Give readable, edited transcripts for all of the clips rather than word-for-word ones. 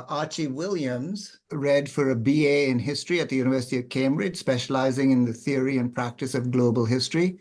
Archie Williams read for a BA in history at the University of Cambridge, specializing in the theory and practice of global history,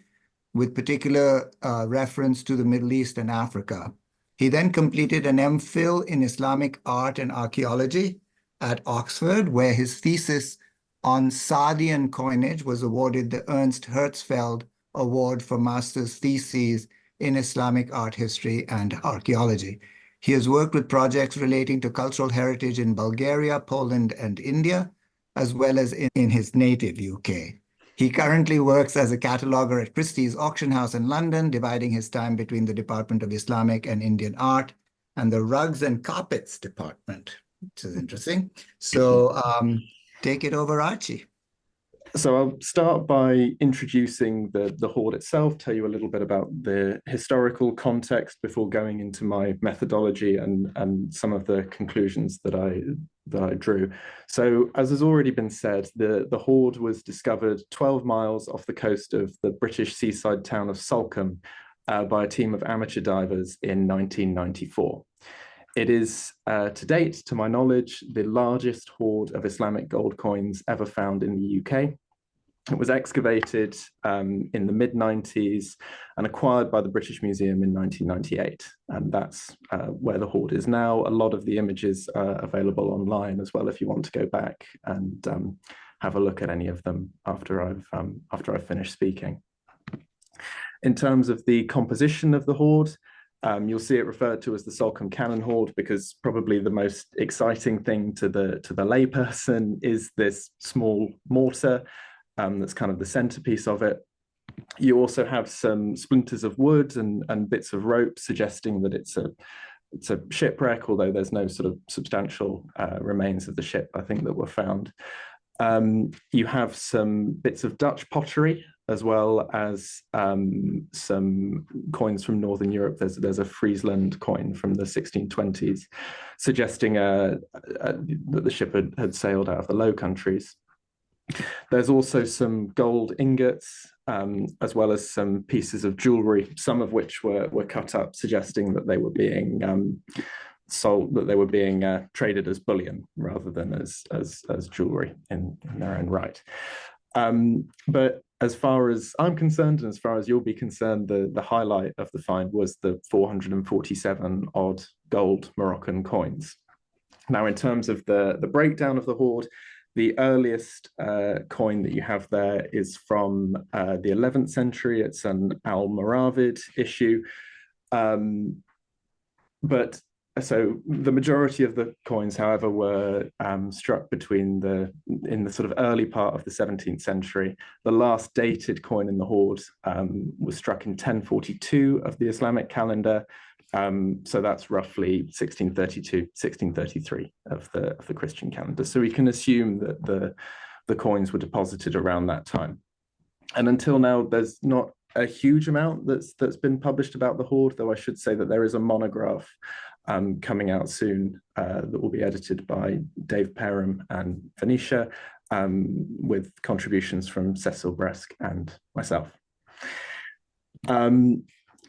with particular reference to the Middle East and Africa. He then completed an MPhil in Islamic art and archaeology at Oxford, where his thesis on Sardian coinage was awarded the Ernst Herzfeld Award for Master's Theses in Islamic art history and archaeology. He has worked with projects relating to cultural heritage in Bulgaria, Poland, and India, as well as in his native UK. He currently works as a cataloger at Christie's Auction House in London, dividing his time between the Department of Islamic and Indian Art and the Rugs and Carpets Department, which is interesting. So take it over, Archie. So I'll start by introducing the hoard itself, tell you a little bit about the historical context before going into my methodology and some of the conclusions that I drew. So as has already been said, the hoard was discovered 12 miles off the coast of the British seaside town of Salcombe by a team of amateur divers in 1994. It is, to date, to my knowledge, the largest hoard of Islamic gold coins ever found in the UK. It was excavated in the mid-90s and acquired by the British Museum in 1998. And that's where the hoard is now. A lot of the images are available online as well if you want to go back and have a look at any of them after I've finished speaking. In terms of the composition of the hoard, you'll see it referred to as the Salcombe Cannon Hoard because probably the most exciting thing to the layperson is this small mortar that's kind of the centerpiece of it. You also have some splinters of wood and bits of rope suggesting that it's a shipwreck, although there's no sort of substantial remains of the ship, I think, that were found. You have some bits of Dutch pottery, as well as some coins from Northern Europe. There's a Friesland coin from the 1620s, suggesting that the ship had sailed out of the Low Countries. There's also some gold ingots, as well as some pieces of jewelry, some of which were cut up, suggesting that they were being sold, that they were being traded as bullion rather than as jewelry in their own right. But as far as I'm concerned, and as far as you'll be concerned, the highlight of the find was the 447 odd gold Moroccan coins. Now, in terms of the breakdown of the hoard, the earliest coin that you have there is from the 11th century. It's an Almoravid issue. So the majority of the coins, however, were struck in the sort of early part of the 17th century. The last dated coin in the hoard was struck in 1042 of the Islamic calendar. So that's roughly 1632, 1633 of the Christian calendar. So we can assume that the coins were deposited around that time. And until now, there's not a huge amount that's been published about the hoard, though I should say that there is a monograph coming out soon that will be edited by Dave Perham and Venetia, with contributions from Cecil Bresk and myself.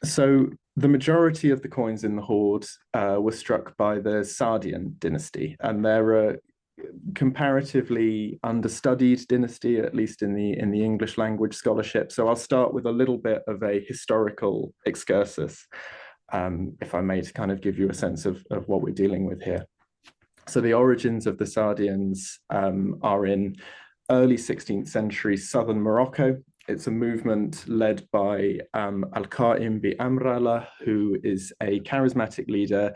So the majority of the coins in the hoard were struck by the Sardian dynasty, and they're a comparatively understudied dynasty, at least in the English language scholarship. So I'll start with a little bit of a historical excursus, if I may, to kind of give you a sense of what we're dealing with here. So the origins of the Sardians are in early 16th century southern Morocco. It's a movement led by Al-Qa'im bi Amrallah, who is a charismatic leader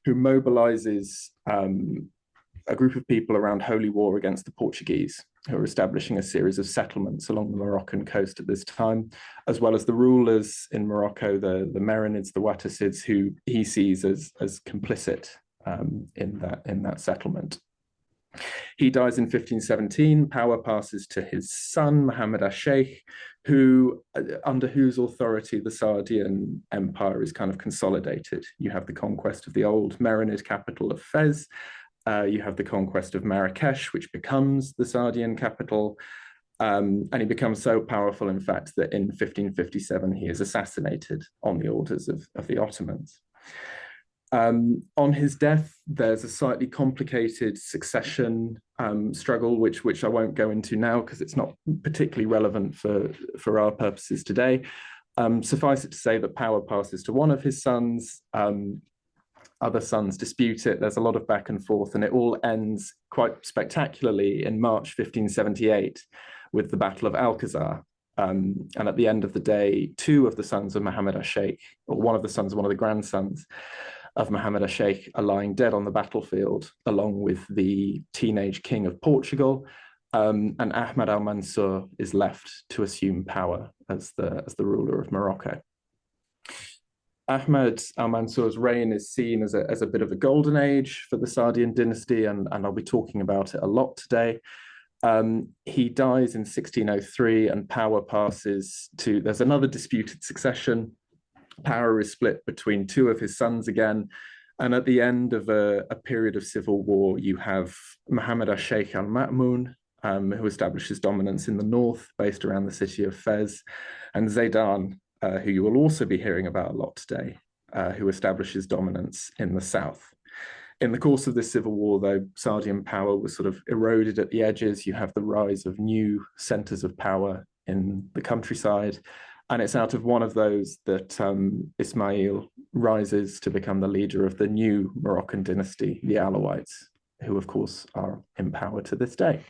who mobilizes a group of people around holy war against the Portuguese, who are establishing a series of settlements along the Moroccan coast at this time, as well as the rulers in Morocco, the Marinids, the Wattasids, who he sees as complicit in that settlement. He dies in 1517. Power passes to his son, Muhammad al-Sheikh, under whose authority the Sardian Empire is kind of consolidated. You have the conquest of the old Marinid capital of Fez. You have the conquest of Marrakech, which becomes the Sardian capital. And he becomes so powerful, in fact, that in 1557 he is assassinated on the orders of the Ottomans. On his death, there's a slightly complicated succession struggle, which I won't go into now because it's not particularly relevant for our purposes today. Suffice it to say that power passes to one of his sons. Other sons dispute it. There's a lot of back and forth, and it all ends quite spectacularly in March 1578 with the Battle of Alcazar. And at the end of the day, two of the sons of Muhammad al-Sheikh, or one of the sons, one of the grandsons of Muhammad al-Sheikh, are lying dead on the battlefield, along with the teenage king of Portugal. And Ahmad al-Mansur is left to assume power as the ruler of Morocco. Ahmad al-Mansur's reign is seen as a bit of a golden age for the Saadian dynasty, and I'll be talking about it a lot today. He dies in 1603 and power passes to, there's another disputed succession. Power is split between two of his sons again. And at the end of a period of civil war, you have Muhammad al-Sheikh al-Ma'mun, who establishes dominance in the north, based around the city of Fez, and Zaidan, who you will also be hearing about a lot today, who establishes dominance in the south. In the course of this civil war, though, Saadian power was sort of eroded at the edges. You have the rise of new centers of power in the countryside. And it's out of one of those that Ismail rises to become the leader of the new Moroccan dynasty, the Alawites, who, of course, are in power to this day.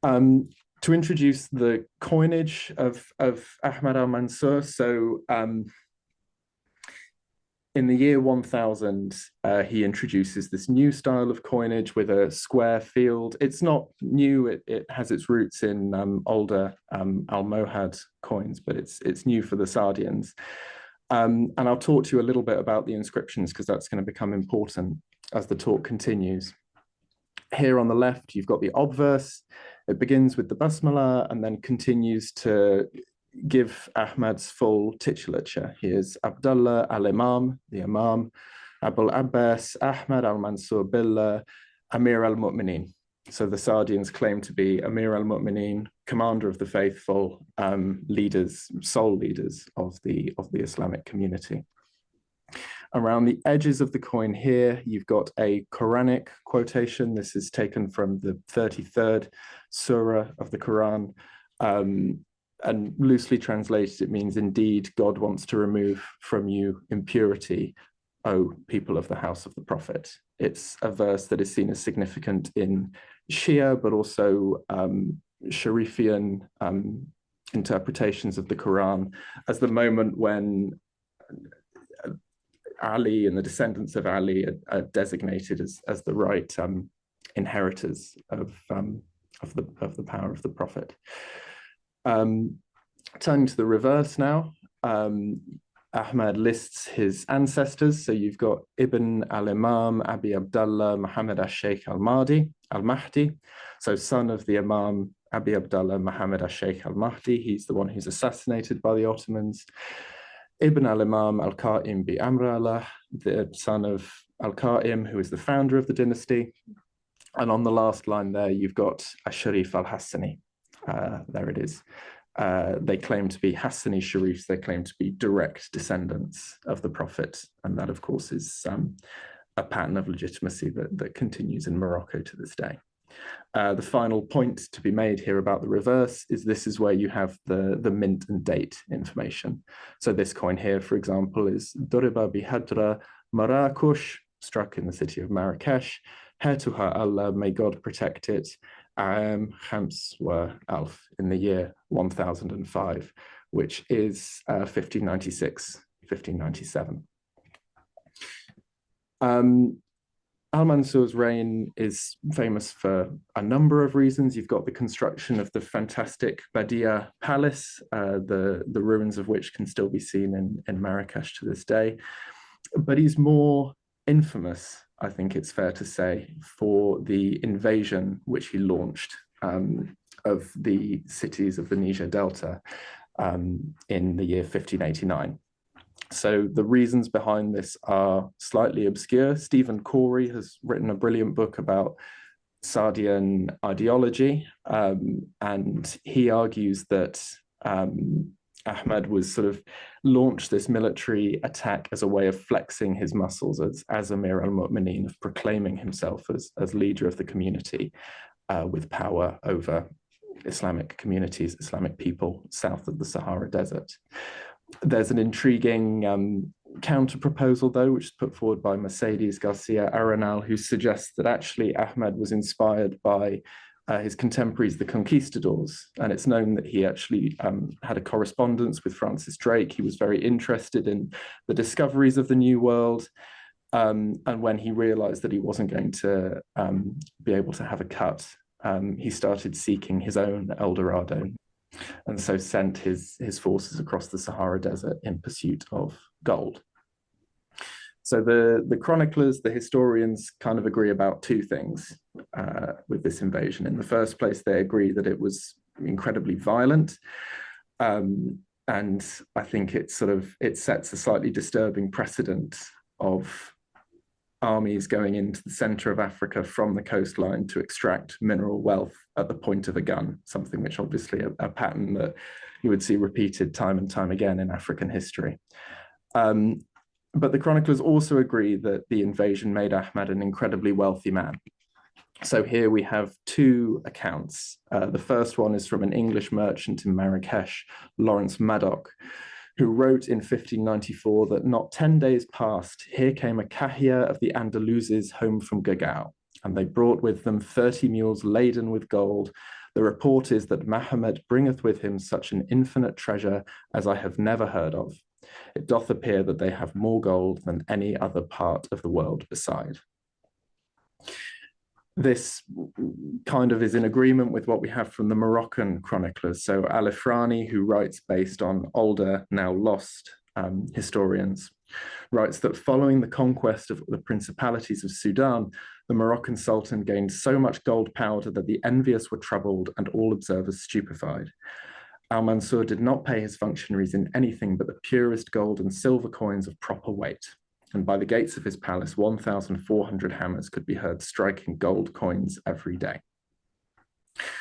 To introduce the coinage of Ahmad al-Mansur, so in the year 1000, he introduces this new style of coinage with a square field. It's not new, it has its roots in older Almohad coins, but it's new for the Saadians. And I'll talk to you a little bit about the inscriptions because that's going to become important as the talk continues. Here on the left, you've got the obverse. It begins with the basmala and then continues to give Ahmad's full titulature. Here's Abdullah al-Imam, the Imam, Abul Abbas, Ahmad al-Mansur Billah, Amir al-Mu'mineen. So the Saadians claim to be Amir al-Mu'mineen, commander of the faithful, leaders, sole leaders of the Islamic community. Around the edges of the coin here, you've got a Quranic quotation. This is taken from the 33rd surah of the Quran. And loosely translated, it means, indeed, God wants to remove from you impurity, O people of the house of the Prophet. It's a verse that is seen as significant in Shia, but also Sharifian interpretations of the Quran as the moment when Ali and the descendants of Ali are designated as the right inheritors of the power of the Prophet. Turning to the reverse now, Ahmad lists his ancestors. So you've got Ibn al-Imam, Abi Abdullah, Muhammad al-Sheikh al-Mahdi, so son of the Imam Abi Abdullah, Muhammad al-Sheikh al-Mahdi. He's the one who's assassinated by the Ottomans. Ibn al-Imam al-Qa'im bi Amr Allah, the son of al-Qa'im, who is the founder of the dynasty. And on the last line there, you've got Asharif al-Hassani. There it is. They claim to be Hassani Sharifs. They claim to be direct descendants of the Prophet. And that, of course, is a pattern of legitimacy that continues in Morocco to this day. The final point to be made here about the reverse is this is where you have the mint and date information. So this coin here, for example, is Doriba bihadra Marrakech, struck in the city of Marrakech. Hetuha Allah, may God protect it. Khams wa Alf, in the year 1005, which is 1596, 1597. Al-Mansur's reign is famous for a number of reasons. You've got the construction of the fantastic Badia Palace, the ruins of which can still be seen in Marrakech to this day. But he's more infamous, I think it's fair to say, for the invasion which he launched of the cities of the Niger Delta in the year 1589. So the reasons behind this are slightly obscure. Stephen Corey has written a brilliant book about Saadian ideology, and he argues that Ahmad was sort of launched this military attack as a way of flexing his muscles as Amir al-Mu'mineen, of proclaiming himself as leader of the community with power over Islamic communities, Islamic people south of the Sahara Desert. There's an intriguing counter proposal, though, which is put forward by Mercedes Garcia Arenal, who suggests that actually Ahmad was inspired by his contemporaries, the conquistadors. And it's known that he actually had a correspondence with Francis Drake. He was very interested in the discoveries of the New World. And when he realized that he wasn't going to be able to have a cut, he started seeking his own El Dorado, and so sent his forces across the Sahara Desert in pursuit of gold. So the chroniclers, the historians, kind of agree about two things with this invasion. In the first place, they agree that it was incredibly violent. And I think it sets a slightly disturbing precedent of armies going into the center of Africa from the coastline to extract mineral wealth at the point of a gun, something which obviously a pattern that you would see repeated time and time again in African history. But the chroniclers also agree that the invasion made Ahmad an incredibly wealthy man. So here we have two accounts. The first one is from an English merchant in Marrakech, Lawrence Maddock, who wrote in 1594 that not 10 days passed, here came a Kahia of the Andaluses home from Gagao, and they brought with them 30 mules laden with gold. The report is that Mahomet bringeth with him such an infinite treasure as I have never heard of. It doth appear that they have more gold than any other part of the world beside. This kind of is in agreement with what we have from the Moroccan chroniclers. So Al-Ifrani, who writes based on older, now lost historians, writes that following the conquest of the principalities of Sudan, the Moroccan Sultan gained so much gold powder that the envious were troubled and all observers stupefied. Al-Mansur did not pay his functionaries in anything but the purest gold and silver coins of proper weight. And by the gates of his palace, 1,400 hammers could be heard striking gold coins every day.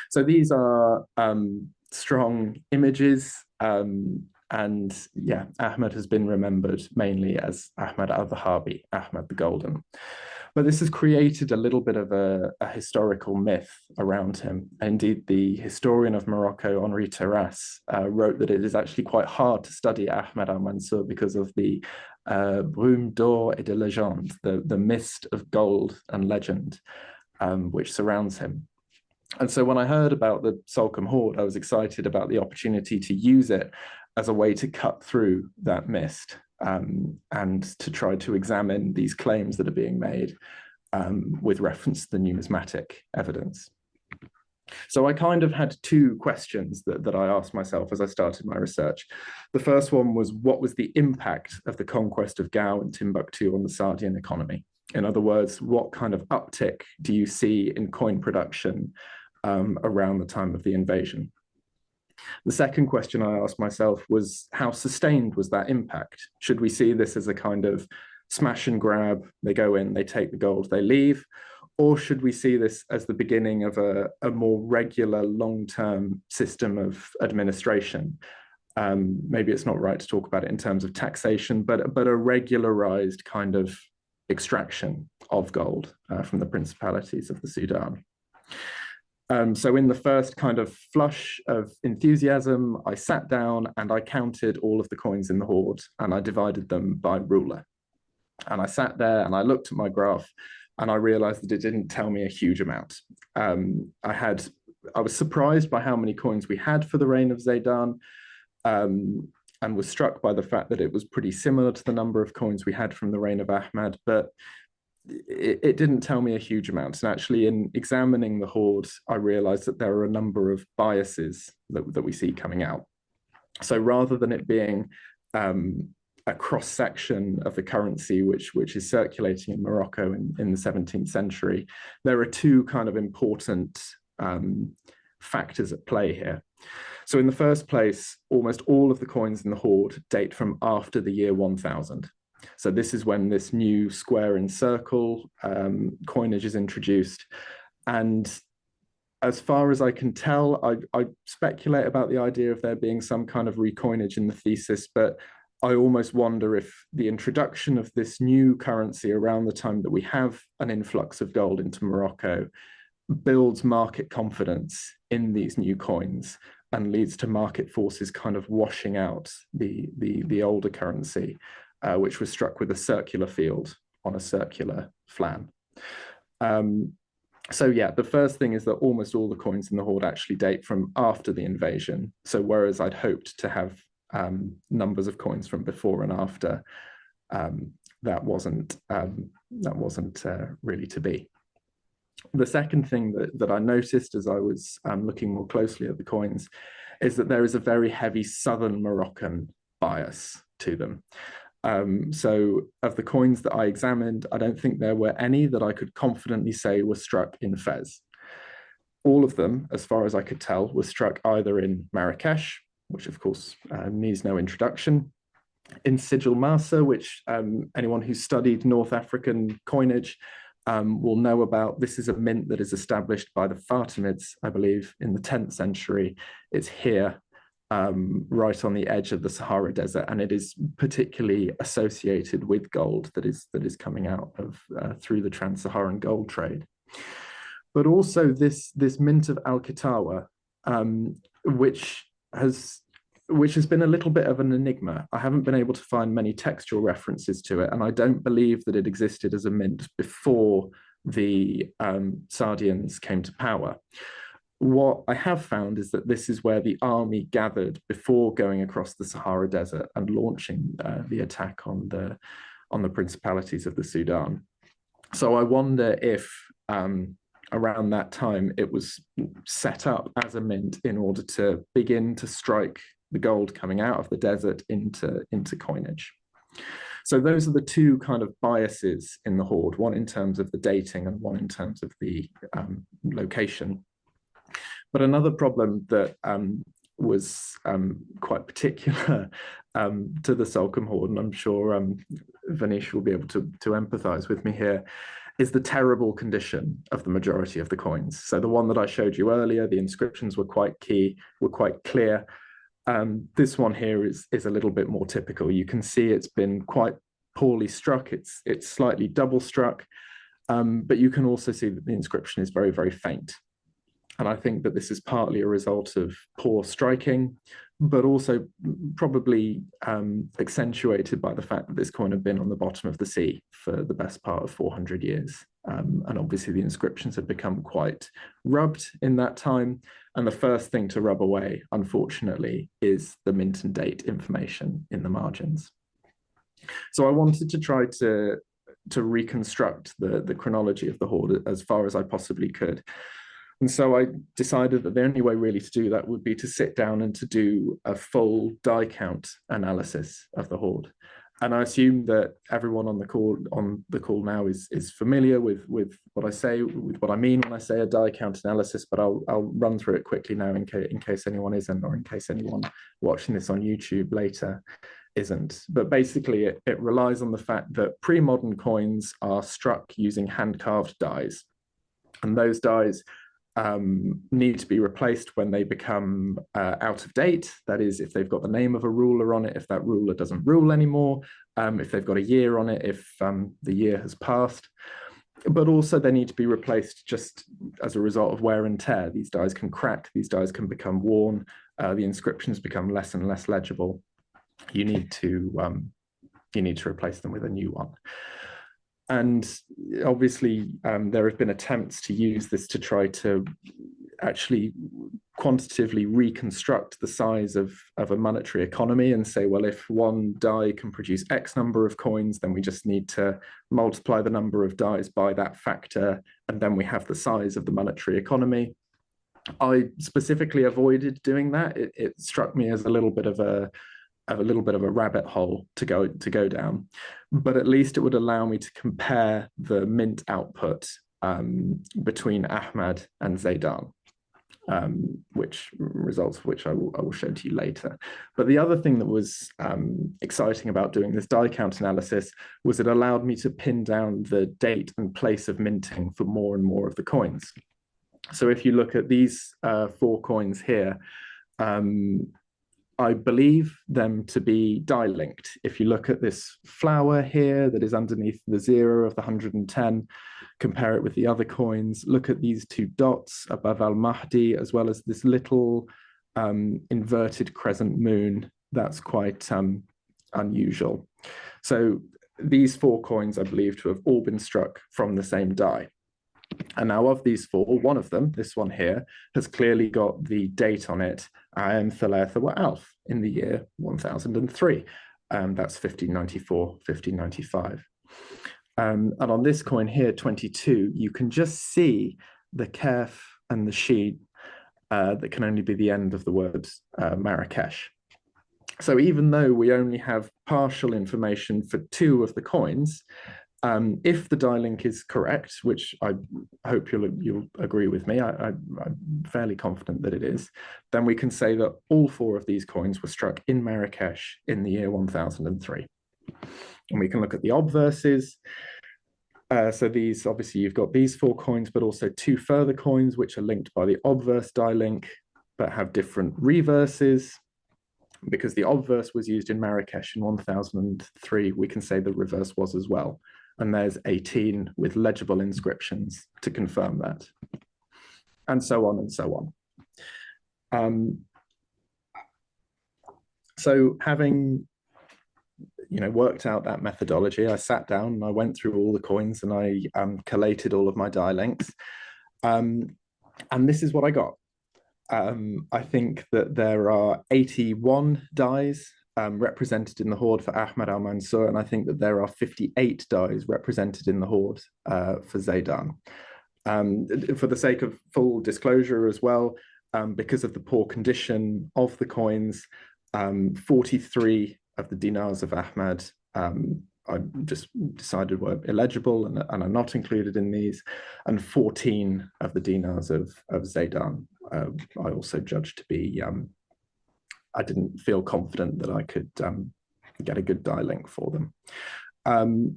So these are strong images. And yeah, Ahmad has been remembered mainly as Ahmad al-Dhahabi, Ahmad the Golden. But this has created a little bit of a historical myth around him. Indeed, the historian of Morocco, Henri Terrasse, wrote that it is actually quite hard to study Ahmad al-Mansur because of the brume d'or et de légende, the mist of gold and legend which surrounds him. And so when I heard about the Salcombe hoard, I was excited about the opportunity to use it as a way to cut through that mist and to try to examine these claims that are being made with reference to the numismatic evidence. So I kind of had two questions that I asked myself as I started my research. The first one was, what was the impact of the conquest of Gao and Timbuktu on the Sardian economy? In other words, what kind of uptick do you see in coin production around the time of the invasion? The second question I asked myself was, how sustained was that impact? Should we see this as a kind of smash and grab? They go in, they take the gold, they leave. Or should we see this as the beginning of a more regular long-term system of administration? Maybe it's not right to talk about it in terms of taxation, but a regularized kind of extraction of gold from the principalities of the Sudan. So in the first kind of flush of enthusiasm, I sat down and I counted all of the coins in the hoard and I divided them by ruler. And I sat there and I looked at my graph and I realized that it didn't tell me a huge amount. I was surprised by how many coins we had for the reign of Zaidan, and was struck by the fact that it was pretty similar to the number of coins we had from the reign of Ahmad, but it didn't tell me a huge amount. And actually, in examining the hoard, I realized that there are a number of biases that we see coming out. So rather than it being a cross-section of the currency which is circulating in Morocco in the 17th century, there are two kind of important factors at play here. So in the first place, almost all of the coins in the hoard date from after the year 1000. So this is when this new square and circle coinage is introduced. And as far as I can tell, I speculate about the idea of there being some kind of recoinage in the thesis, but I almost wonder if the introduction of this new currency around the time that we have an influx of gold into Morocco builds market confidence in these new coins and leads to market forces kind of washing out the older currency, which was struck with a circular field on a circular flan. So yeah, the first thing is that almost all the coins in the hoard actually date from after the invasion. So whereas I'd hoped to have numbers of coins from before and after, that wasn't really to be. The second thing that I noticed as I was looking more closely at the coins is that there is a very heavy southern Moroccan bias to them. So of the coins that I examined, I don't think there were any that I could confidently say were struck in Fez. All of them, as far as I could tell, were struck either in Marrakech, which of course needs no introduction, in Sigil Masa, which anyone who's studied North African coinage will know about. This is a mint that is established by the Fatimids, I believe, in the 10th century. It's here, right on the edge of the Sahara Desert, and it is particularly associated with gold that is coming out of through the trans-Saharan gold trade. But also this mint of Al-Kitawa, which has been a little bit of an enigma. I haven't been able to find many textual references to it, and I don't believe that it existed as a mint before the Sardians came to power. What I have found is that this is where the army gathered before going across the Sahara Desert and launching the attack on the principalities of the Sudan. So I wonder if around that time it was set up as a mint in order to begin to strike the gold coming out of the desert into coinage. So those are the two kind of biases in the hoard, one in terms of the dating and one in terms of the location. But another problem that was quite particular to the Salcombe hoard, and I'm sure Vanish will be able to empathize with me here, is the terrible condition of the majority of the coins. So the one that I showed you earlier, the inscriptions were quite clear. This one here is a little bit more typical. You can see it's been quite poorly struck. It's slightly double struck, but you can also see that the inscription is very, very faint. And I think that this is partly a result of poor striking, but also probably accentuated by the fact that this coin had been on the bottom of the sea for the best part of 400 years. And obviously the inscriptions had become quite rubbed in that time. And the first thing to rub away, unfortunately, is the mint and date information in the margins. So I wanted to try to reconstruct the chronology of the hoard as far as I possibly could. And so I decided that the only way really to do that would be to sit down and to do a full die count analysis of the hoard. And I assume that everyone on the call now is familiar with what I say, with what I mean when I say a die count analysis, but I'll run through it quickly now in case anyone isn't, or in case anyone watching this on YouTube later isn't. But basically it relies on the fact that pre-modern coins are struck using hand-carved dies. And those dies need to be replaced when they become out of date. That is, if they've got the name of a ruler on it, if that ruler doesn't rule anymore, if they've got a year on it, if the year has passed. But also they need to be replaced just as a result of wear and tear. These dies can crack, these dies can become worn, the inscriptions become less and less legible. You need to replace them with a new one. And obviously, there have been attempts to use this to try to actually quantitatively reconstruct the size of a monetary economy and say, well, if one die can produce X number of coins, then we just need to multiply the number of dies by that factor, and then we have the size of the monetary economy. I specifically avoided doing that. It struck me as a little bit of a rabbit hole to go down, but at least it would allow me to compare the mint output between Ahmad and Zaydan, which results of which I will show to you later. But the other thing that was exciting about doing this die count analysis was it allowed me to pin down the date and place of minting for more and more of the coins. So if you look at these 4 coins here, I believe them to be die-linked. If you look at this flower here that is underneath the 0 of the 110, compare it with the other coins, look at these 2 dots above Al-Mahdi, as well as this little inverted crescent moon. That's quite unusual. So these 4 coins, I believe, to have all been struck from the same die. And now of these 4, one of them, this one here, has clearly got the date on it, Aam Thalatha wa Alf, in the year 1003. That's 1594, 1595. And on this coin here, 22, you can just see the kaf and the sheen that can only be the end of the word Marrakech. So even though we only have partial information for 2 of the coins, if the die link is correct, which I hope you'll agree with me, I'm fairly confident that it is, then we can say that all 4 of these coins were struck in Marrakech in the year 1003. And we can look at the obverses. So these, obviously, you've got these 4 coins, but also 2 further coins, which are linked by the obverse die link, but have different reverses. Because the obverse was used in Marrakech in 1003, we can say the reverse was as well. And there's 18 with legible inscriptions to confirm that. And so on and so on. So having worked out that methodology, I sat down and I went through all the coins and I collated all of my die lengths. And this is what I got. I think that there are 81 dies represented in the hoard for Ahmad al-Mansur, and I think that there are 58 dies represented in the hoard for Zaydan. For the sake of full disclosure as well, because of the poor condition of the coins, 43 of the dinars of Ahmad I just decided were illegible and are not included in these, and 14 of the dinars of Zaydan I also judged to be, I didn't feel confident that I could get a good die link for them.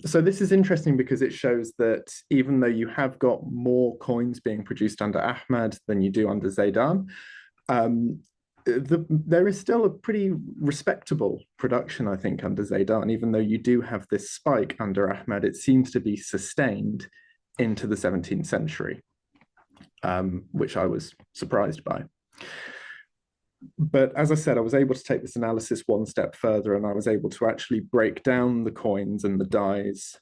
So this is interesting because it shows that even though you have got more coins being produced under Ahmad than you do under Zaydan, there is still a pretty respectable production, I think, under Zaydan. Even though you do have this spike under Ahmad, it seems to be sustained into the 17th century, which I was surprised by. But as I said, I was able to take this analysis one step further, and I was able to actually break down the coins and the dies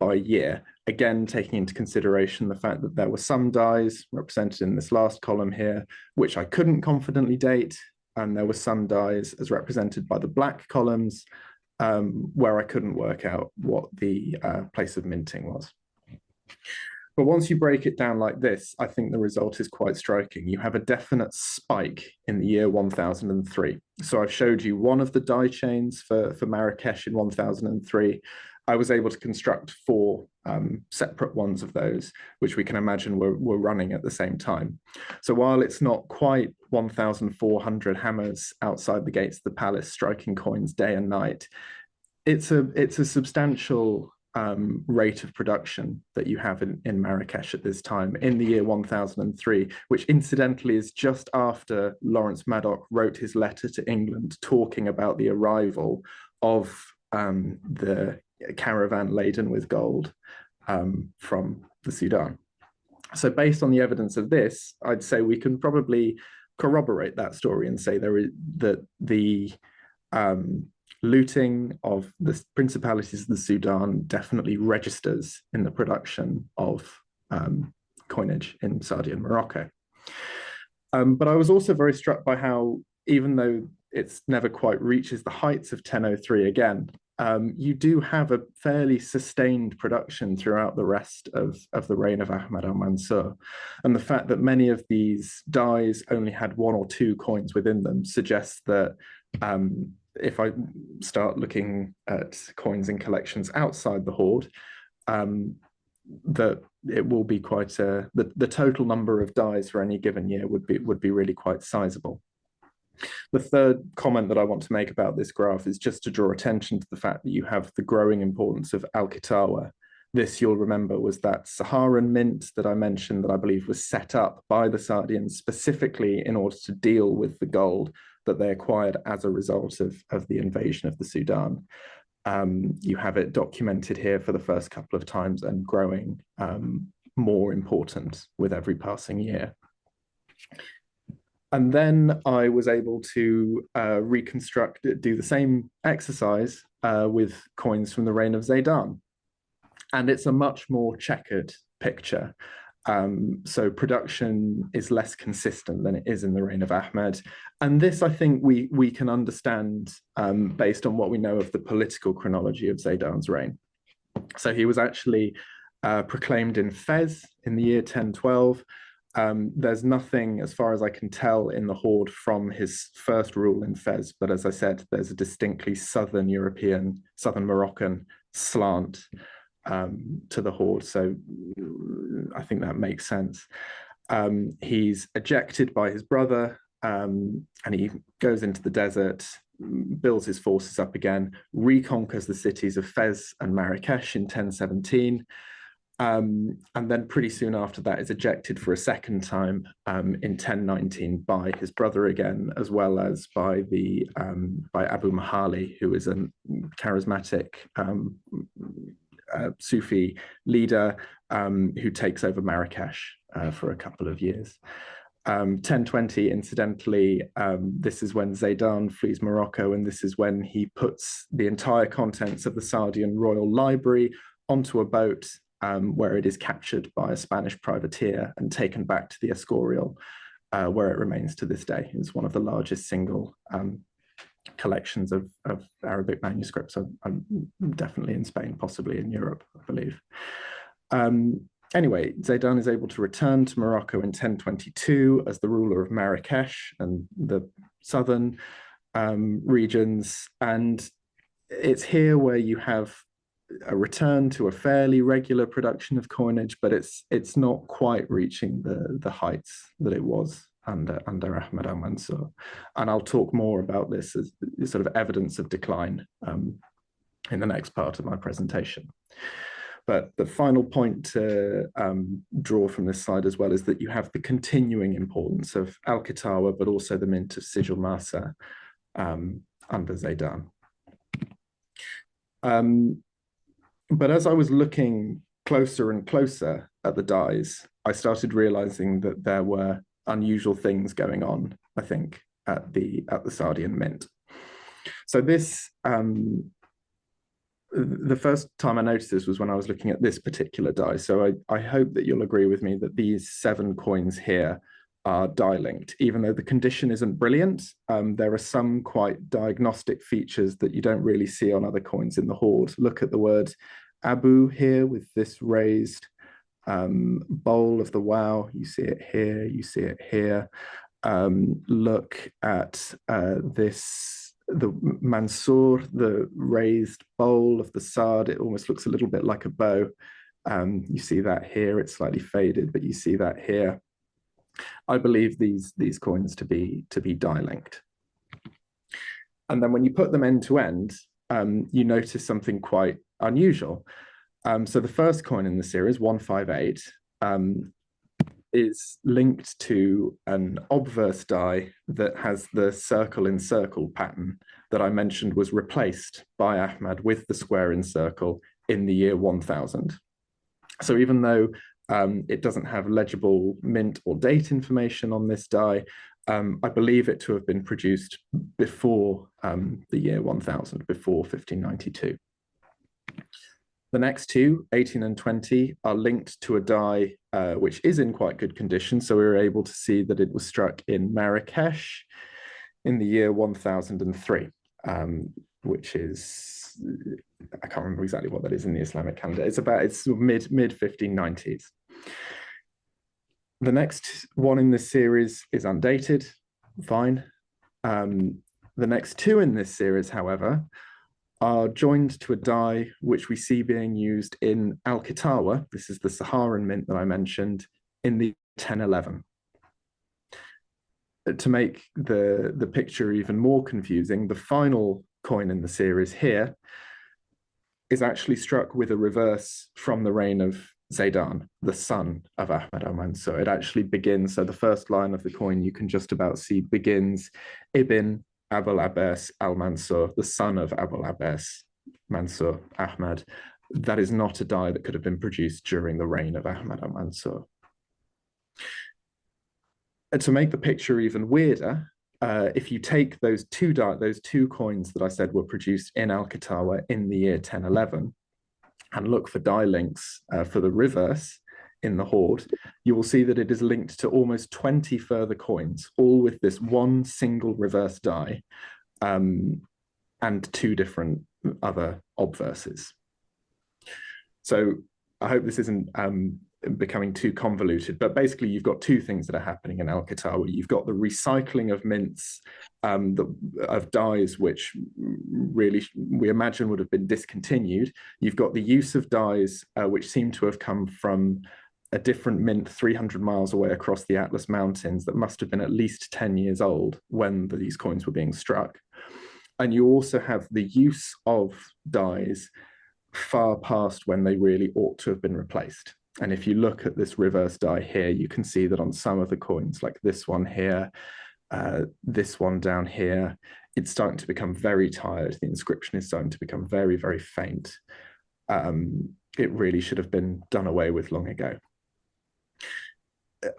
by year, again taking into consideration the fact that there were some dies represented in this last column here which I couldn't confidently date, and there were some dies as represented by the black columns where I couldn't work out what the place of minting was. But once you break it down like this, I think the result is quite striking. You have a definite spike in the year 1003. So I've showed you one of the die chains for Marrakech in 1003. I was able to construct 4 separate ones of those, which we can imagine were running at the same time. So while it's not quite 1,400 hammers outside the gates of the palace striking coins day and night, it's a substantial rate of production that you have in Marrakech at this time in the year 1003, which incidentally is just after Lawrence Maddock wrote his letter to England talking about the arrival of the caravan laden with gold from the Sudan. So based on the evidence of this, I'd say we can probably corroborate that story and say that the looting of the principalities of the Sudan definitely registers in the production of coinage in Saudi and Morocco. But I was also very struck by how, even though it's never quite reaches the heights of 1003 again, you do have a fairly sustained production throughout the rest of the reign of Ahmad al-Mansur. And the fact that many of these dies only had 1 or 2 coins within them suggests that if I start looking at coins in collections outside the hoard, that it will be quite the total number of dies for any given year would be really quite sizable. The third comment that I want to make about this graph is just to draw attention to the fact that you have the growing importance of Al-Kitawa, This, you'll remember, was that Saharan mint that I mentioned that I believe was set up by the Saadians specifically in order to deal with the gold that they acquired as a result of the invasion of the Sudan. You have it documented here for the first couple of times and growing more important with every passing year. And then I was able to do the same exercise with coins from the reign of Zaydan. And it's a much more checkered picture. So production is less consistent than it is in the reign of Ahmed. And this, I think, we can understand based on what we know of the political chronology of Zaydan's reign. So he was actually proclaimed in Fez in the year 1012. There's nothing, as far as I can tell, in the hoard from his first rule in Fez. But as I said, there's a distinctly Southern European, Southern Moroccan slant to the hoard. So I think that makes sense. He's ejected by his brother and he goes into the desert, builds his forces up again, reconquers the cities of Fez and Marrakech in 1017. And then pretty soon after that is ejected for a second time in 1019 by his brother again, as well as by Abu Mahali, who is a charismatic Sufi leader who takes over Marrakech for a couple of years. 1020, incidentally, this is when Zaydan flees Morocco, and this is when he puts the entire contents of the Saadian royal library onto a boat where it is captured by a Spanish privateer and taken back to the Escorial, where it remains to this day. It's one of the largest single collections of Arabic manuscripts, definitely in Spain, possibly in Europe, I believe. Anyway, Zaydan is able to return to Morocco in 1022 as the ruler of Marrakech and the southern regions. And it's here where you have a return to a fairly regular production of coinage, but it's not quite reaching the heights that it was under Ahmed al-Mansur. And I'll talk more about this as sort of evidence of decline in the next part of my presentation. But the final point to draw from this slide as well is that you have the continuing importance of Al-Kitawa, but also the mint of Sijil Masa under Zaydan. But as I was looking closer and closer at the dies, I started realizing that there were unusual things going on, I think, at the Saadian mint. So this, the first time I noticed this was when I was looking at this particular die. So I hope that you'll agree with me that these 7 coins here are die linked, even though the condition isn't brilliant. There are some quite diagnostic features that you don't really see on other coins in the hoard. Look at the word Abu here with this raised bowl of the wow. You see it here, you see it here. Look at the Mansur, the raised bowl of the Saad. It almost looks a little bit like a bow. You see that here, it's slightly faded, but you see that here. I believe these coins to be die linked. And then when you put them end to end, you notice something quite unusual. So the first coin in the series, 158, is linked to an obverse die that has the circle in circle pattern that I mentioned was replaced by Ahmad with the square in circle in the year 1000. So even though it doesn't have legible mint or date information on this die, I believe it to have been produced before the year 1000, before 1592. The next two, 18 and 20, are linked to a die which is in quite good condition. So we were able to see that it was struck in Marrakech in the year 1003, which is, I can't remember exactly what that is in the Islamic calendar. It's mid 1590s. The next one in this series is undated, fine. The next two in this series, however, are joined to a die which we see being used in Al-Kitawa. This is the Saharan mint that I mentioned in the 1011. To make the picture even more confusing, the final coin in the series here is actually struck with a reverse from the reign of Zaidan, the son of Ahmad al-Mansur. It actually begins, so the first line of the coin you can just about see begins Ibn Abul Abbas al-Mansur, the son of Abul Abbas Mansur Ahmad. That is not a die that could have been produced during the reign of Ahmad al-Mansur. And to make the picture even weirder, if you take those two coins that I said were produced in Al-Katawa in the year 1011 and look for die links for the reverse in the hoard, you will see that it is linked to almost 20 further coins, all with this one single reverse die and two different other obverses. So I hope this isn't becoming too convoluted, but basically you've got two things that are happening in Al-Katawa. You've got the recycling of mints, of dyes, which really we imagine would have been discontinued. You've got the use of dyes, which seem to have come from a different mint 300 miles away across the Atlas Mountains that must have been at least 10 years old when these coins were being struck. And you also have the use of dyes far past when they really ought to have been replaced. And if you look at this reverse die here, you can see that on some of the coins, like this one here, this one down here, it's starting to become very tired. The inscription is starting to become very, very faint. It really should have been done away with long ago.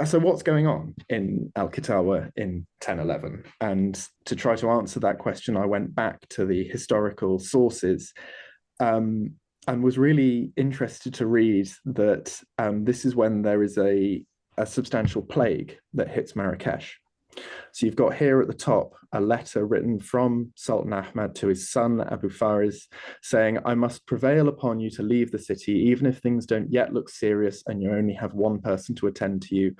So what's going on in Al-Katawa in 1011? And to try to answer that question, I went back to the historical sources and was really interested to read that this is when there is a substantial plague that hits Marrakech. So you've got here at the top a letter written from Sultan Ahmad to his son Abu Faris saying, "I must prevail upon you to leave the city, even if things don't yet look serious and you only have one person to attend to you.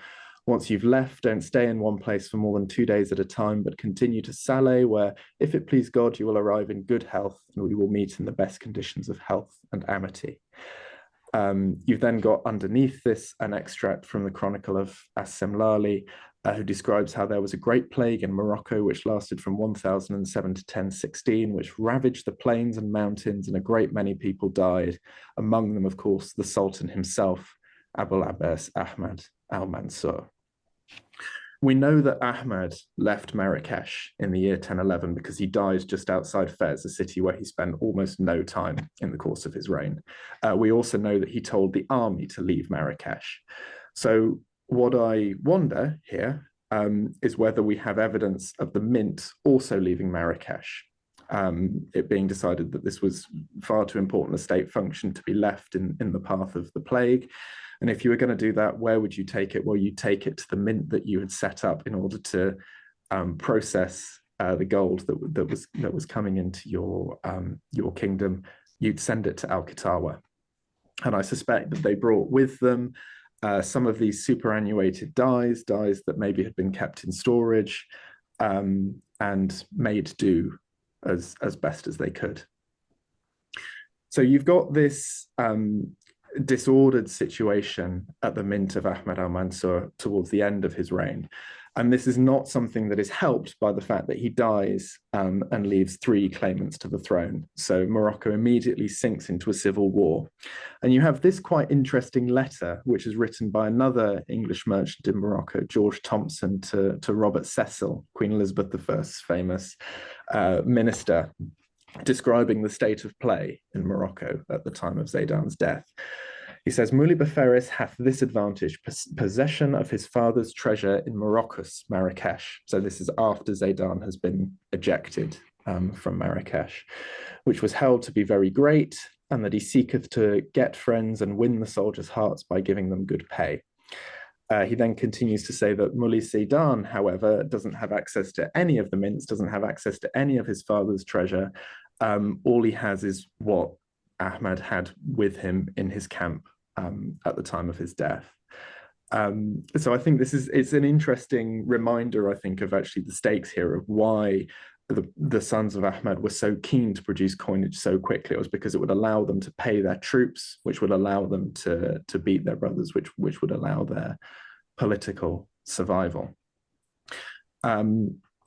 Once you've left, don't stay in one place for more than 2 days at a time, but continue to Saleh, where, if it please God, you will arrive in good health and we will meet in the best conditions of health and amity." You've then got underneath this an extract from the Chronicle of As-Semlali, who describes how there was a great plague in Morocco, which lasted from 1007 to 1016, which ravaged the plains and mountains, and a great many people died. Among them, of course, the Sultan himself, Abul Abbas Ahmad al-Mansur. We know that Ahmad left Marrakech in the year 1011 because he died just outside Fez, a city where he spent almost no time in the course of his reign. We also know that he told the army to leave Marrakech. So what I wonder here is whether we have evidence of the mint also leaving Marrakech, it being decided that this was far too important a state function to be left in the path of the plague. And if you were going to do that, where would you take it? Well, you'd take it to the mint that you had set up in order to process the gold that was coming into your kingdom. You'd send it to Al-Katawa. And I suspect that they brought with them some of these superannuated dyes that maybe had been kept in storage and made do as best as they could. So you've got this disordered situation at the mint of Ahmad al-Mansur towards the end of his reign. And this is not something that is helped by the fact that he dies and leaves 3 claimants to the throne. So Morocco immediately sinks into a civil war. And you have this quite interesting letter, which is written by another English merchant in Morocco, George Thompson, to Robert Cecil, Queen Elizabeth I's famous minister, describing the state of play in Morocco at the time of Zaidan's death. He says, "Muley Beferris hath this advantage, possession of his father's treasure in Marrakech, Marrakech." So this is after Zaidan has been ejected from Marrakech, "which was held to be very great, and that he seeketh to get friends and win the soldiers' hearts by giving them good pay." He then continues to say that Muley Zaidan, however, doesn't have access to any of the mints, doesn't have access to any of his father's treasure. All he has is what Ahmad had with him in his camp at the time of his death. So I think it's an interesting reminder, I think, of actually the stakes here of why the sons of Ahmad were so keen to produce coinage so quickly. It was because it would allow them to pay their troops, which would allow them to beat their brothers, which would allow their political survival.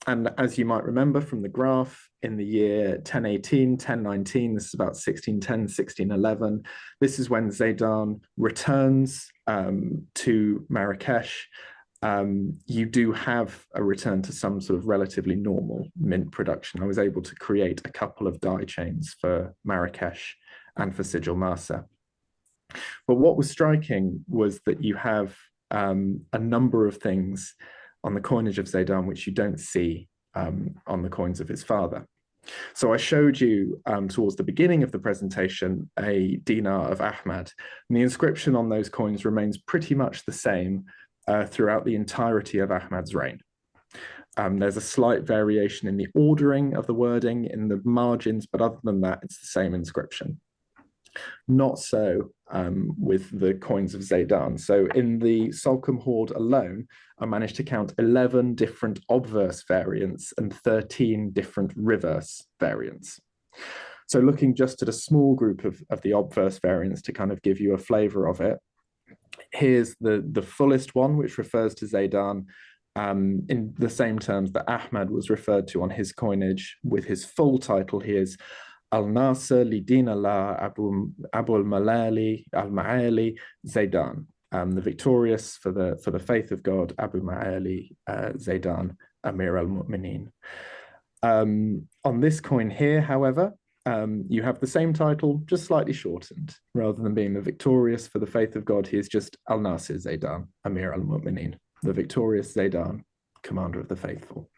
And as you might remember from the graph, in the year 1018, 1019, this is about 1610, 1611, this is when Zaidan returns to Marrakech. You do have a return to some sort of relatively normal mint production. I was able to create a couple of die chains for Marrakech and for Sigil Masa. But what was striking was that you have a number of things on the coinage of Zaidan which you don't see on the coins of his father. So I showed you towards the beginning of the presentation a dinar of Ahmad, and the inscription on those coins remains pretty much the same throughout the entirety of Ahmad's reign. There's a slight variation in the ordering of the wording in the margins, but other than that, it's the same inscription. Not so with the coins of Zaidan. So in the Salcombe hoard alone, I managed to count 11 different obverse variants and 13 different reverse variants. So looking just at a small group of the obverse variants to kind of give you a flavor of it, here's the fullest one, which refers to Zaidan in the same terms that Ahmad was referred to on his coinage with his full title. Here's Al-Nasir li-Din Allah Abu al-Malali al-Ma'ali Zaidan, the victorious for the faith of God, Abu Ma'ali Zaidan, Amir al-Mu'minin. On this coin here, however, you have the same title, just slightly shortened. Rather than being the victorious for the faith of God, he is just Al-Nasir Zaidan, Amir al-Mu'minin, the victorious Zaidan, commander of the faithful.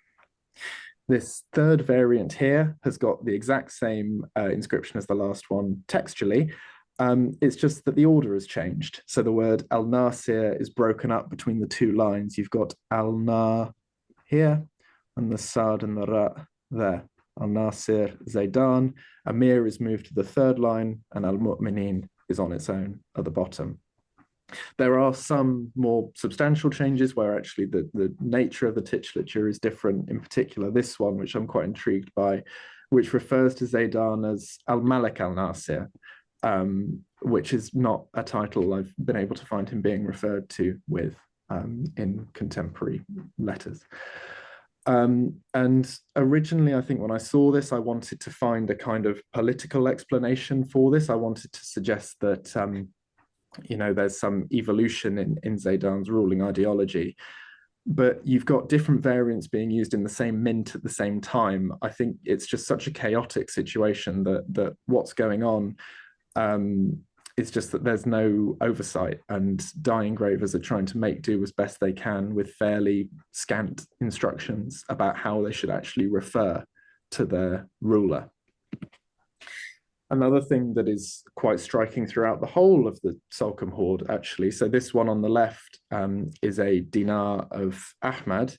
This third variant here has got the exact same inscription as the last one textually. It's just that the order has changed. So the word Al-Nasir is broken up between the two lines. You've got Al-Na here and the Sad and the Ra there. Al-Nasir Zaidan. Amir is moved to the third line and Al-Mu'minin is on its own at the bottom. There are some more substantial changes where actually the nature of the titulature is different. In particular, this one, which I'm quite intrigued by, which refers to Zaidan as Al-Malik al-Nasir, which is not a title I've been able to find him being referred to with in contemporary letters. And originally, I think when I saw this, I wanted to find a kind of political explanation for this. I wanted to suggest that you know, there's some evolution in Zaidan's ruling ideology, but you've got different variants being used in the same mint at the same time. I think it's just such a chaotic situation that what's going on is just that there's no oversight, and die engravers are trying to make do as best they can with fairly scant instructions about how they should actually refer to their ruler. Another thing that is quite striking throughout the whole of the Salcombe hoard, actually, so this one on the left is a dinar of Ahmad,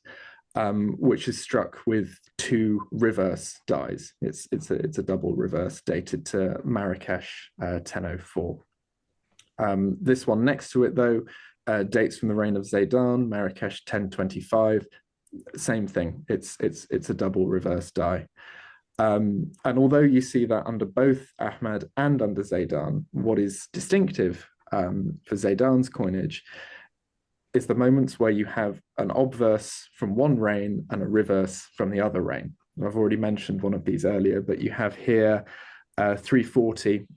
which is struck with two reverse dies. It's a double reverse dated to Marrakech 1004. This one next to it, though, dates from the reign of Zaidan, Marrakech 1025. Same thing. It's a double reverse die. And although you see that under both Ahmad and under Zaidan, what is distinctive for Zaidan's coinage is the moments where you have an obverse from one reign and a reverse from the other reign. I've already mentioned one of these earlier, but you have here 340.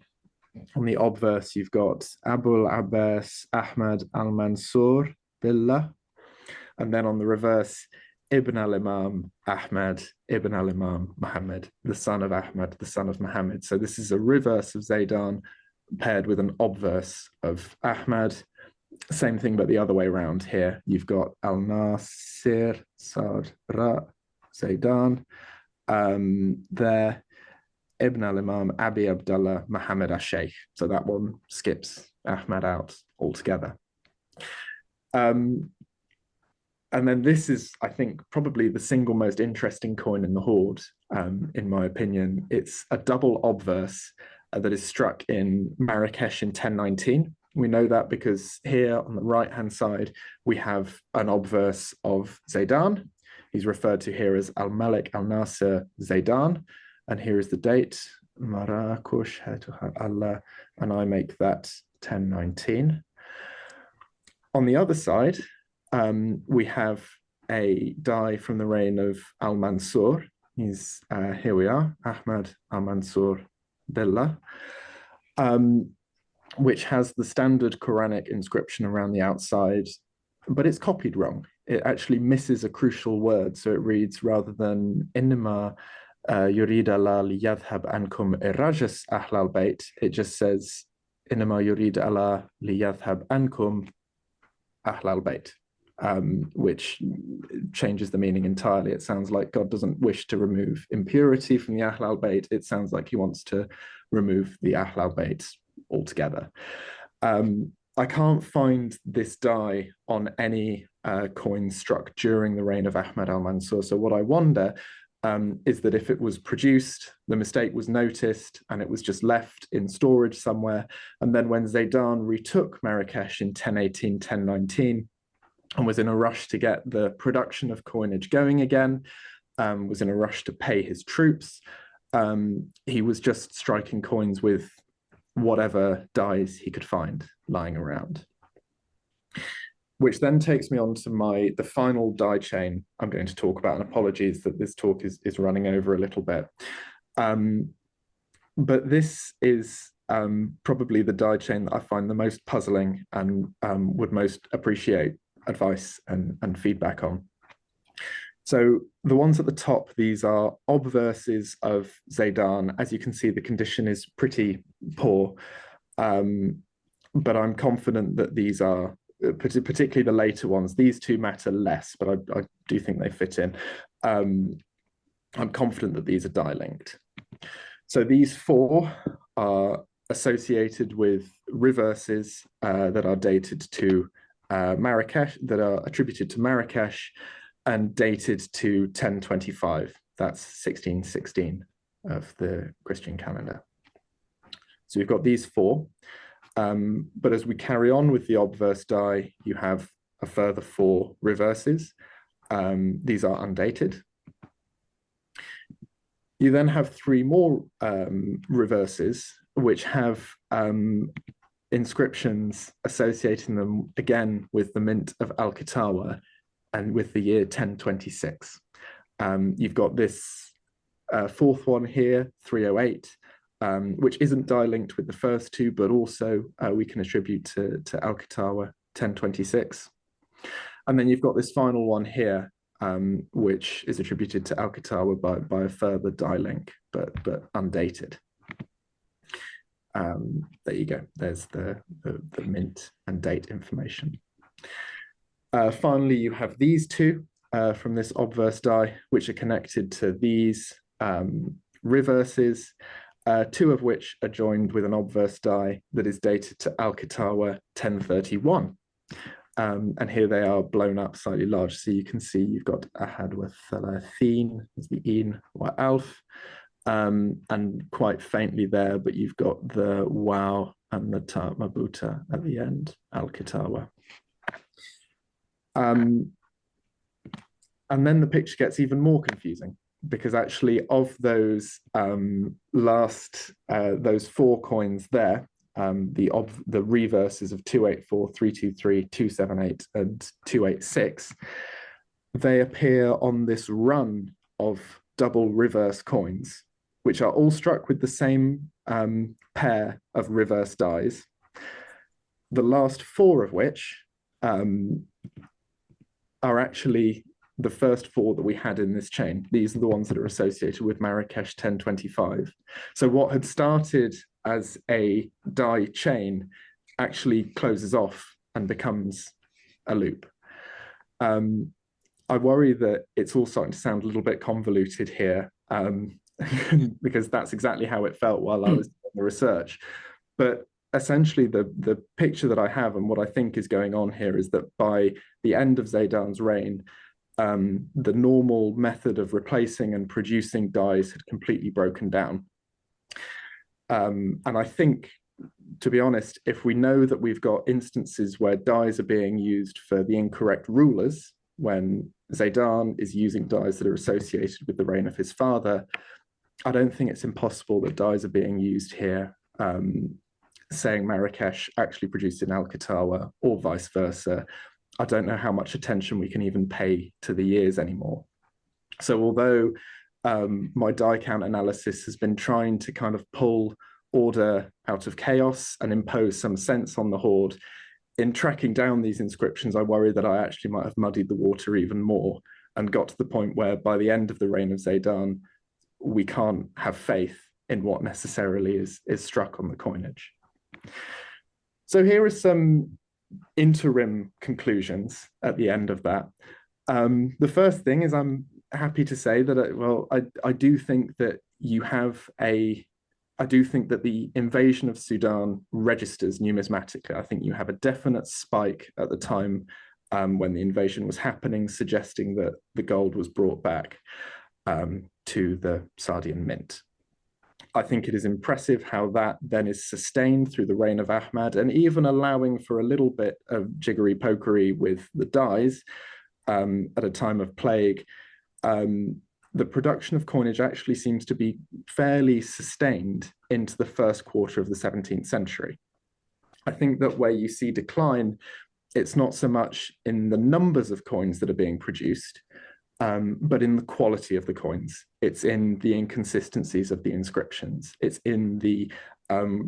On the obverse, you've got Abul Abbas Ahmad al-Mansur Billah. And then on the reverse, Ibn al-Imam Ahmad, Ibn al-Imam Muhammad, the son of Ahmad, the son of Muhammad. So this is a reverse of Zaidan paired with an obverse of Ahmad. Same thing, but the other way around here. You've got Al-Nasir, Sad, Ra, Zaidan. There, Ibn al-Imam Abi Abdullah Muhammad al-Sheikh. So that one skips Ahmad out altogether. And then this is, I think, probably the single most interesting coin in the hoard, in my opinion. It's a double obverse that is struck in Marrakech in 1019. We know that because here on the right-hand side, we have an obverse of Zaidan. He's referred to here as Al-Malik al-Nasir Zaidan. And here is the date, Marrakech, Allah, and I make that 1019. On the other side, we have a dye from the reign of Al-Mansur. Here we are, Ahmad Al-Mansur Billah, which has the standard Quranic inscription around the outside, but it's copied wrong. It actually misses a crucial word. So it reads, rather than Innama yurid Allah liyadhhab ankum irajas ahlal bayt, it just says Innama yurid Allah liyadhhab ankum ahlal bayt, which changes the meaning entirely. It sounds like God doesn't wish to remove impurity from the ahlal bayt. It sounds like he wants to remove the ahlal bayt altogether. I can't find this dye on any coins struck during the reign of Ahmad al-Mansur. So what I wonder is that if it was produced, the mistake was noticed, and it was just left in storage somewhere. And then when Zaidan retook Marrakech in 1018, 1019, and was in a rush to get the production of coinage going again, was in a rush to pay his troops, he was just striking coins with whatever dyes he could find lying around. Which then takes me on to the final dye chain I'm going to talk about, and apologies that this talk is running over a little bit. But this is probably the dye chain that I find the most puzzling and would most appreciate advice and feedback on. So the ones at the top, these are obverses of Zaidan. As you can see, the condition is pretty poor, but I'm confident that these are, particularly the later ones, these two matter less, but I do think they fit in. I'm confident that these are dye-linked. So these four are associated with reverses that are dated to Marrakech, that are attributed to Marrakech, and dated to 1025. That's 1616 of the Christian calendar. So we've got these four. But as we carry on with the obverse dye, you have a further four reverses. These are undated. You then have three more reverses, which have inscriptions associating them again with the mint of Al-Kitawa and with the year 1026. You've got this fourth one here, 308, which isn't dye-linked with the first two, but also we can attribute to Al-Kitawa 1026. And then you've got this final one here, which is attributed to Al-Kitawa by a further dye link, but undated. There you go. There's the mint and date information. Finally, you have these two from this obverse dye, which are connected to these reverses, two of which are joined with an obverse dye that is dated to Al-Kitawa 1031. And here they are blown up slightly large. So you can see you've got Ahad wa Thalathin, is the In wa Alf, and quite faintly there, but you've got the Wow and the Ta Mabuta at the end, Al-Kitawa. And then the picture gets even more confusing, because actually of those those four coins there, the reverses of 284, 323, 278, and 286, they appear on this run of double reverse coins, which are all struck with the same pair of reverse dies, the last four of which are actually the first four that we had in this chain. These are the ones that are associated with Marrakech 1025. So what had started as a die chain actually closes off and becomes a loop. I worry that it's all starting to sound a little bit convoluted here, because that's exactly how it felt while I was doing the research. But essentially the picture that I have and what I think is going on here is that by the end of Zaidan's reign, the normal method of replacing and producing dyes had completely broken down. And I think, to be honest, if we know that we've got instances where dyes are being used for the incorrect rulers, when Zaidan is using dyes that are associated with the reign of his father, I don't think it's impossible that dyes are being used here, saying Marrakech actually produced in Al-Kitawa, or vice versa. I don't know how much attention we can even pay to the years anymore. So although my die count analysis has been trying to kind of pull order out of chaos and impose some sense on the hoard, in tracking down these inscriptions, I worry that I actually might have muddied the water even more and got to the point where by the end of the reign of Zaydan, we can't have faith in what necessarily is struck on the coinage. So here are some interim conclusions at the end of that. The first thing is I'm happy to say that, I do think that I do think that the invasion of Sudan registers numismatically. I think you have a definite spike at the time when the invasion was happening, suggesting that the gold was brought back to the Sardian mint. I think it is impressive how that then is sustained through the reign of Ahmad, and even allowing for a little bit of jiggery-pokery with the dies at a time of plague. The production of coinage actually seems to be fairly sustained into the first quarter of the 17th century. I think that where you see decline, it's not so much in the numbers of coins that are being produced, but in the quality of the coins. It's in the inconsistencies of the inscriptions. It's in the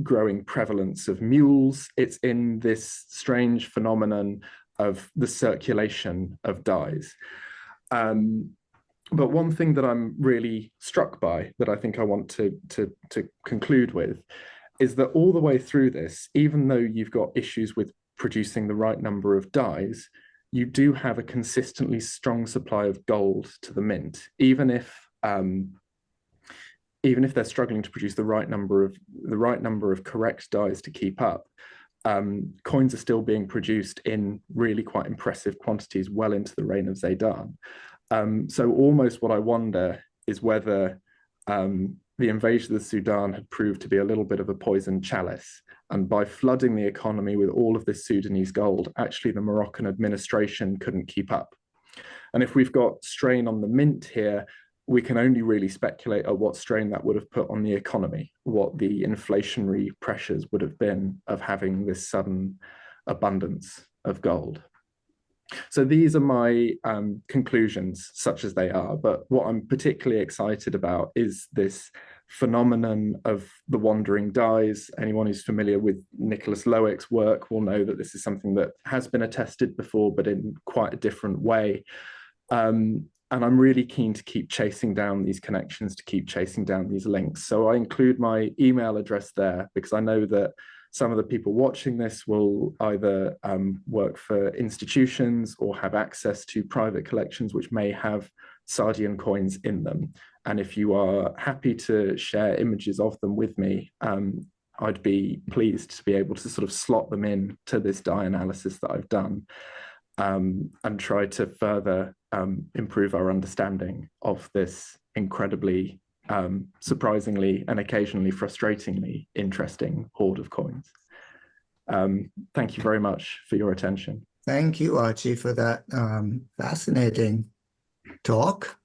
growing prevalence of mules. It's in this strange phenomenon of the circulation of dies. But one thing that I'm really struck by, that I think I want to conclude with, is that all the way through this, even though you've got issues with producing the right number of dies, you do have a consistently strong supply of gold to the mint, even if they're struggling to produce the right number of correct dies to keep up. Coins are still being produced in really quite impressive quantities well into the reign of Zaydan. So almost what I wonder is whether the invasion of the Sudan had proved to be a little bit of a poisoned chalice. And by flooding the economy with all of this Sudanese gold, actually the Moroccan administration couldn't keep up. And if we've got strain on the mint here, we can only really speculate at what strain that would have put on the economy, what the inflationary pressures would have been of having this sudden abundance of gold. So these are my conclusions, such as they are. But what I'm particularly excited about is this phenomenon of the wandering dies. Anyone who's familiar with Nicholas Lowick's work will know that this is something that has been attested before, but in quite a different way. And I'm really keen to keep chasing down these connections, to keep chasing down these links. So I include my email address there because I know that some of the people watching this will either work for institutions or have access to private collections which may have Sardian coins in them. And if you are happy to share images of them with me, I'd be pleased to be able to sort of slot them in to this die analysis that I've done and try to further improve our understanding of this incredibly surprisingly and occasionally frustratingly interesting hoard of coins. Thank you very much for your attention. Thank you, Archie, for that fascinating talk.